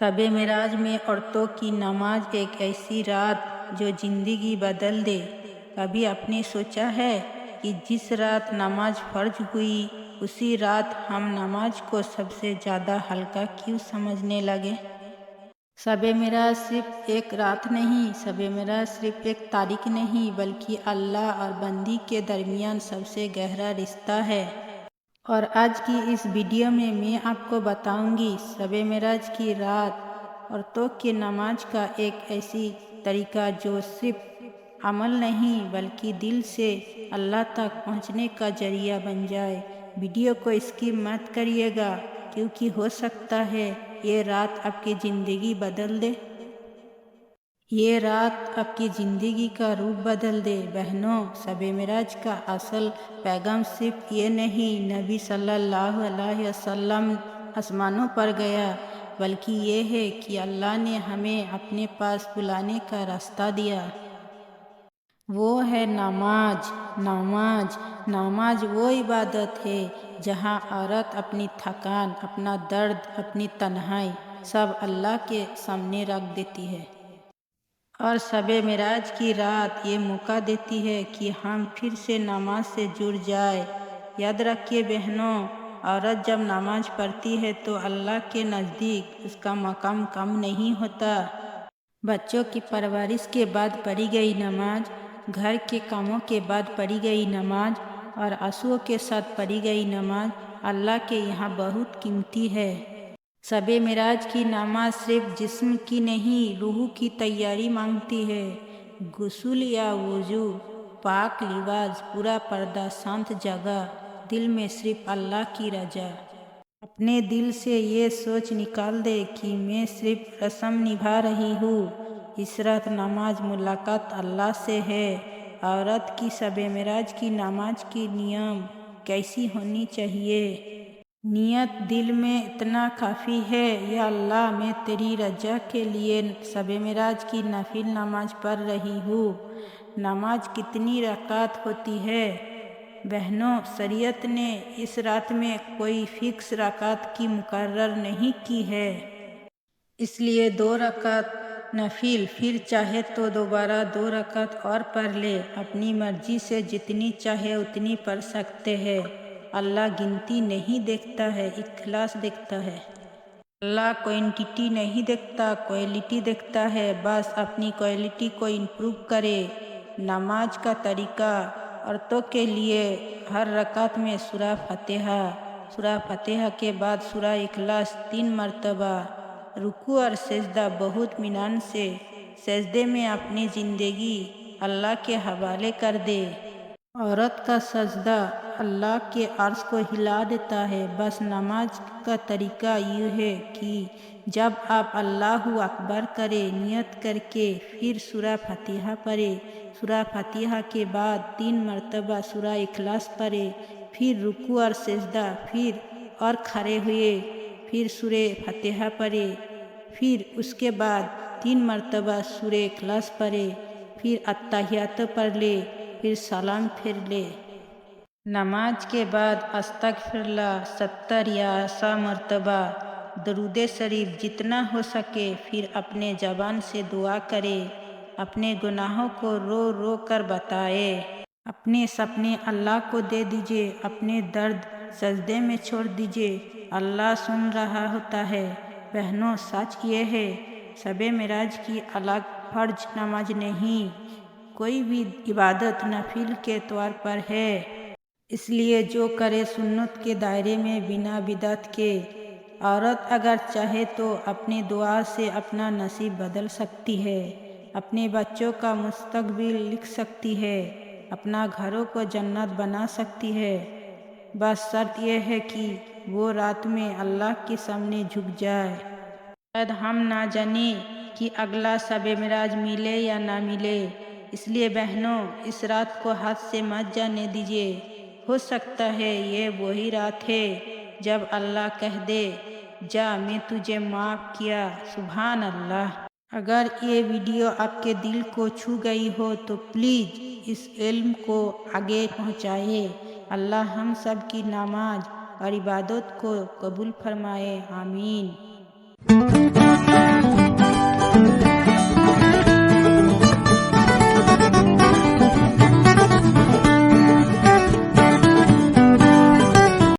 शब मेराज में औरतों की नमाज एक ऐसी रात जो ज़िंदगी बदल दे। कभी आपने सोचा है कि जिस रात नमाज फ़र्ज हुई उसी रात हम नमाज को सबसे ज़्यादा हल्का क्यों समझने लगे? शब मेराज सिर्फ एक रात नहीं, शब मेराज सिर्फ एक तारीख नहीं, बल्कि अल्लाह और बंदी के दरमियान सबसे गहरा रिश्ता है। और आज की इस वीडियो में मैं आपको बताऊंगी शब मेराज की रात औरतों की नमाज का एक ऐसी तरीका जो सिर्फ अमल नहीं बल्कि दिल से अल्लाह तक पहुंचने का जरिया बन जाए। वीडियो को स्किप मत करिएगा क्योंकि हो सकता है ये रात आपकी ज़िंदगी बदल दे। ये रात आपकी ज़िंदगी का रूप बदल दे। बहनों, शब मेराज का असल पैगाम सिर्फ ये नहीं नबी सल्लल्लाहु अलैहि वसल्लम आसमानों पर गया, बल्कि ये है कि अल्लाह ने हमें अपने पास बुलाने का रास्ता दिया। वो है नमाज। नमाज नमाज वो इबादत है जहाँ औरत अपनी थकान, अपना दर्द, अपनी तन्हाई सब अल्लाह के सामने रख देती है। और शब मेराज की रात ये मौका देती है कि हम फिर से नमाज से जुड़ जाए। याद रखिए बहनों, औरत जब नमाज पढ़ती है तो अल्लाह के नज़दीक उसका मकाम कम नहीं होता। बच्चों की परवरिश के बाद पढ़ी गई नमाज, घर के कामों के बाद पढ़ी गई नमाज और आंसुओं के साथ पढ़ी गई नमाज अल्लाह के यहाँ बहुत कीमती है। शब मेराज की नमाज सिर्फ जिस्म की नहीं रूह की तैयारी मांगती है। गुस्ल या वुजू, पाक लिबास, पूरा पर्दा, शांत जगह, दिल में सिर्फ अल्लाह की रजा। अपने दिल से ये सोच निकाल दे कि मैं सिर्फ रस्म निभा रही हूँ। इस रात नमाज मुलाकात अल्लाह से है। औरत की शब मेराज की नमाज की नियम कैसी होनी चाहिए? नियत दिल में इतना काफ़ी है, या अल्लाह मैं तेरी रजा के लिए शब मेराज की नफिल नमाज पढ़ रही हूँ। नमाज कितनी रकात होती है? बहनों, शरीयत ने इस रात में कोई फिक्स रकात की मुकर्रर नहीं की है, इसलिए 2 रकात नफिल, फिर चाहे तो दोबारा 2 रकात और पढ़ ले। अपनी मर्जी से जितनी चाहे उतनी पढ़ सकते हैं। अल्लाह गिनती नहीं देखता है, इखलास देखता है। अल्लाह क्वांटिटी नहीं देखता, क्वालिटी देखता है। बस अपनी क्वालिटी को इम्प्रूव करे। नमाज का तरीका औरतों के लिए हर रकात में सूरा फतिहा के बाद सूरा इखलास 3 मरतबा, रुकू और सजदा बहुत मिनान से सजदे में अपनी ज़िंदगी अल्लाह के हवाले कर दे। औरत का सजदा अल्लाह के अर्श को हिला देता है। बस नमाज का तरीका यूँ है कि जब आप अल्लाहु अकबर करें नियत करके, फिर सूरा फतिहा पढ़े। सूरा फतिहा के बाद 3 मरतबा सूरा इखलास पढ़े, फिर रुकू और सजदा, फिर और खड़े हुए, फिर सूरे फतिहा पढ़े, फिर उसके बाद 3 मरतबा सूरे इखलास पढ़े, फिर अत्तहियात पढ़ ले, फिर सलाम फिर ले। नमाज के बाद अस्तगफिरुल्लाह 70 या 80 मरतबा, दरूद शरीफ जितना हो सके, फिर अपने ज़बान से दुआ करे। अपने गुनाहों को रो रो कर बताए। अपने सपने अल्लाह को दे दीजिए, अपने दर्द सजदे में छोड़ दीजिए। अल्लाह सुन रहा होता है। बहनों, सच ये है शब मेराज की अलग फर्ज नमाज नहीं, कोई भी इबादत नफिल के तौर पर है, इसलिए जो करे सुन्नत के दायरे में बिना बिदअत के। औरत अगर चाहे तो अपने दुआ से अपना नसीब बदल सकती है, अपने बच्चों का मुस्तकबिल लिख सकती है, अपना घरों को जन्नत बना सकती है। बस शर्त यह है कि वो रात में अल्लाह के सामने झुक जाए। शायद हम ना जाने कि अगला शब मेराज मिले या ना मिले, इसलिए बहनों इस रात को हाथ से मत जाने दीजिए। हो सकता है ये वही रात है जब अल्लाह कह दे, जा मैं तुझे माफ़ किया। सुभान अल्लाह। अगर ये वीडियो आपके दिल को छू गई हो तो प्लीज़ इस इल्म को आगे पहुँचाइए। अल्लाह हम सब की नमाज और इबादत को कबूल फरमाए। आमीन।